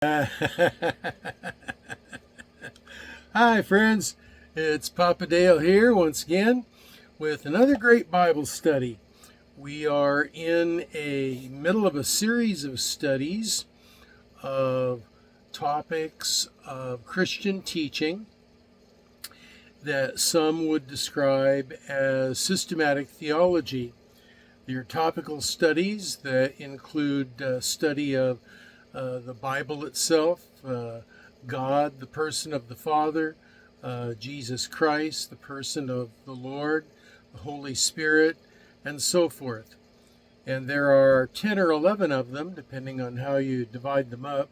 Hi, friends. It's Papa Dale here once again with another great Bible study. We are in a middle of a series of studies of topics of Christian teaching that some would describe as systematic theology. They are topical studies that include study of the Bible itself, God, the person of the Father, Jesus Christ, the person of the Lord, the Holy Spirit, and so forth. And there are 10 or 11 of them, depending on how you divide them up.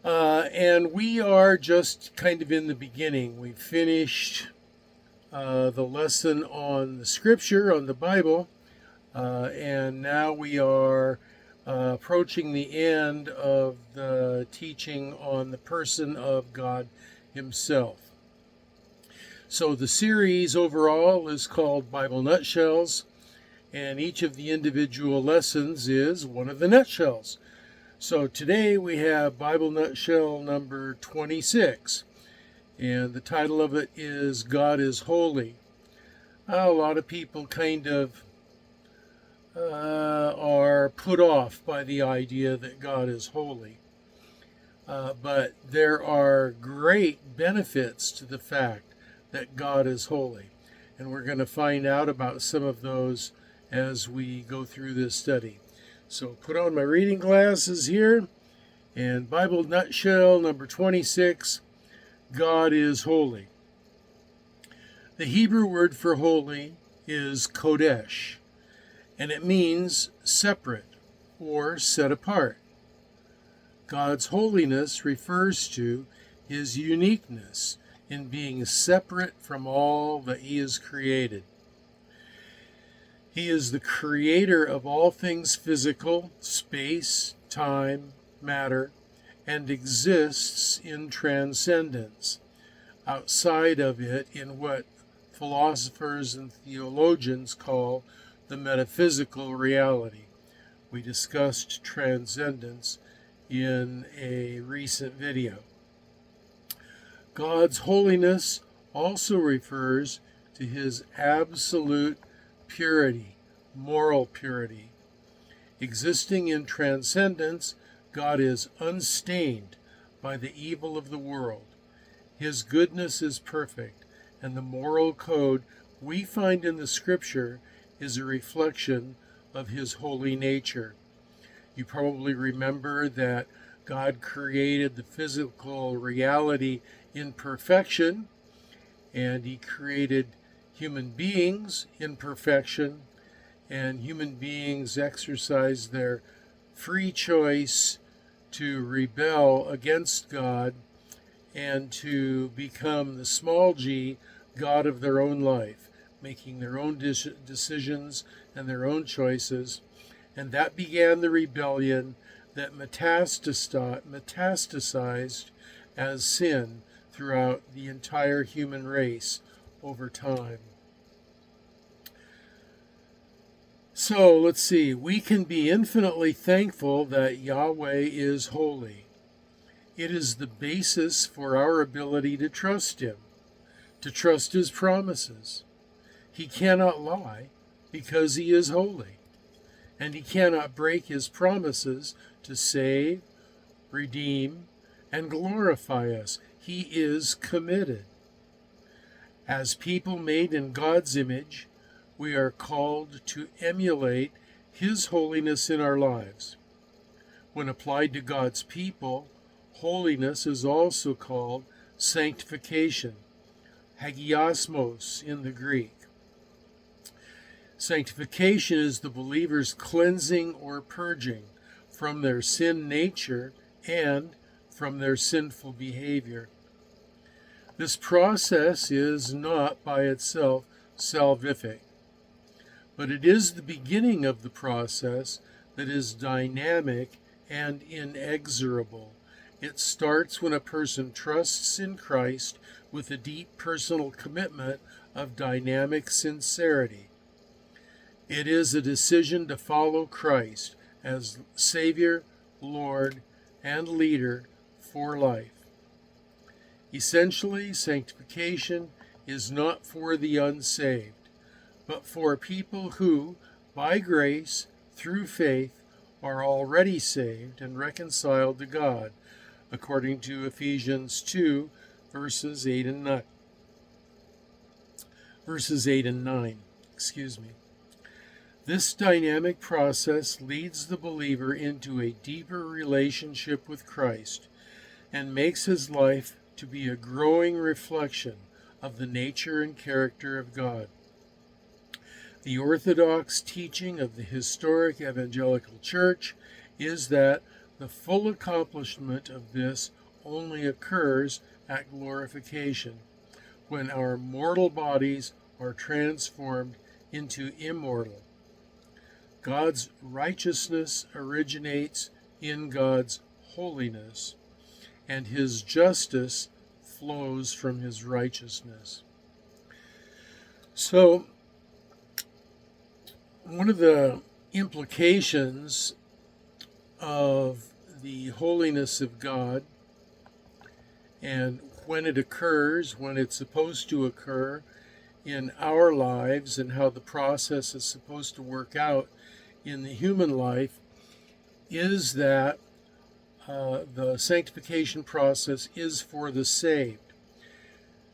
And we are just kind of in the beginning. We finished the lesson on the Scripture, on the Bible, and now we are approaching the end of the teaching on the person of God Himself. So the series overall is called Bible Nutshells, and each of the individual lessons is one of the nutshells. So today we have Bible Nutshell number 26, and the title of it is God is Holy. A lot of people kind of are put off by the idea that God is holy. But there are great benefits to the fact that God is holy. And we're going to find out about some of those as we go through this study. So put on my reading glasses here. And Bible Nutshell number 26, God is holy. The Hebrew word for holy is kodesh, and it means separate or set apart. God's holiness refers to His uniqueness in being separate from all that He has created. He is the creator of all things physical, space, time, matter, and exists in transcendence, outside of it in what philosophers and theologians call the metaphysical reality. We discussed transcendence in a recent video. God's holiness also refers to His absolute purity, moral purity. Existing in transcendence, God is unstained by the evil of the world. His goodness is perfect, and the moral code we find in the Scripture is a reflection of His holy nature. You probably remember that God created the physical reality in perfection, and He created human beings in perfection, and human beings exercise their free choice to rebel against God and to become the small g God of their own life, making their own decisions and their own choices. And that began the rebellion that metastasized as sin throughout the entire human race over time. So let's see, we can be infinitely thankful that Yahweh is holy. It is the basis for our ability to trust Him, to trust His promises. He cannot lie because He is holy, and He cannot break His promises to save, redeem, and glorify us. He is committed. As people made in God's image, we are called to emulate His holiness in our lives. When applied to God's people, holiness is also called sanctification, hagiosmos in the Greek. Sanctification is the believer's cleansing or purging from their sin nature and from their sinful behavior. This process is not by itself salvific, but it is the beginning of the process that is dynamic and inexorable. It starts when a person trusts in Christ with a deep personal commitment of dynamic sincerity. It is a decision to follow Christ as Savior, Lord, and leader for life. Essentially, sanctification is not for the unsaved, but for people who, by grace, through faith, are already saved and reconciled to God, according to Ephesians 2, verses 8 and 9. This dynamic process leads the believer into a deeper relationship with Christ and makes his life to be a growing reflection of the nature and character of God. The orthodox teaching of the historic evangelical church is that the full accomplishment of this only occurs at glorification, when our mortal bodies are transformed into immortal. God's righteousness originates in God's holiness, and his justice flows from his righteousness. So, one of the implications of the holiness of God and when it occurs, when it's supposed to occur in our lives, and how the process is supposed to work out in the human life, is that the sanctification process is for the saved.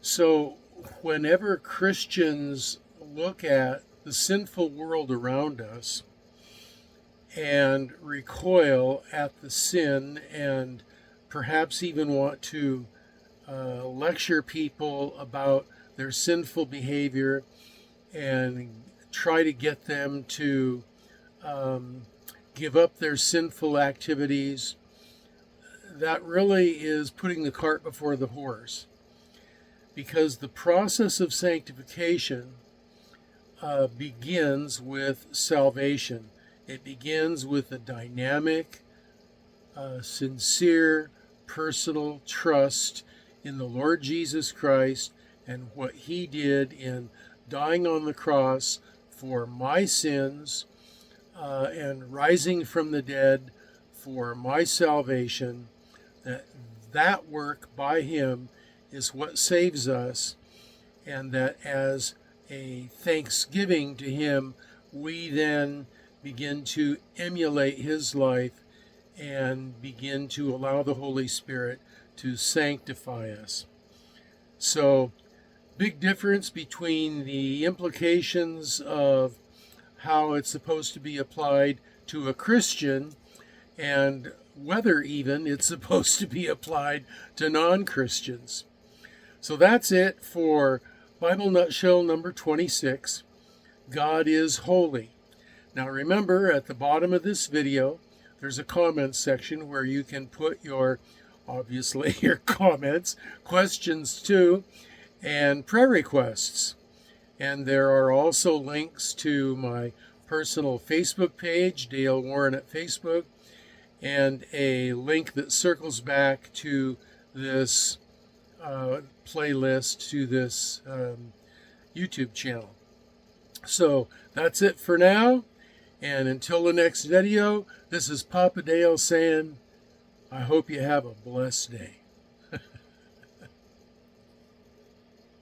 So whenever Christians look at the sinful world around us and recoil at the sin and perhaps even want to lecture people about their sinful behavior and try to get them to give up their sinful activities, that really is putting the cart before the horse. Because the process of sanctification begins with salvation. It begins with a dynamic, sincere, personal trust in the Lord Jesus Christ and what he did in dying on the cross for my sins and rising from the dead for my salvation. That work by him is what saves us, and that as a thanksgiving to him, we then begin to emulate his life and begin to allow the Holy Spirit to sanctify us. So, big difference between the implications of how it's supposed to be applied to a Christian and whether even it's supposed to be applied to non-Christians. So that's it for Bible Nutshell number 26. God is holy. Now remember, at the bottom of this video, there's a comments section where you can put your comments, questions too, and prayer requests. And there are also links to my personal Facebook page, Dale Warren at Facebook, and a link that circles back to this playlist, to this YouTube channel. So that's it for now. And until the next video, this is Papa Dale saying, I hope you have a blessed day.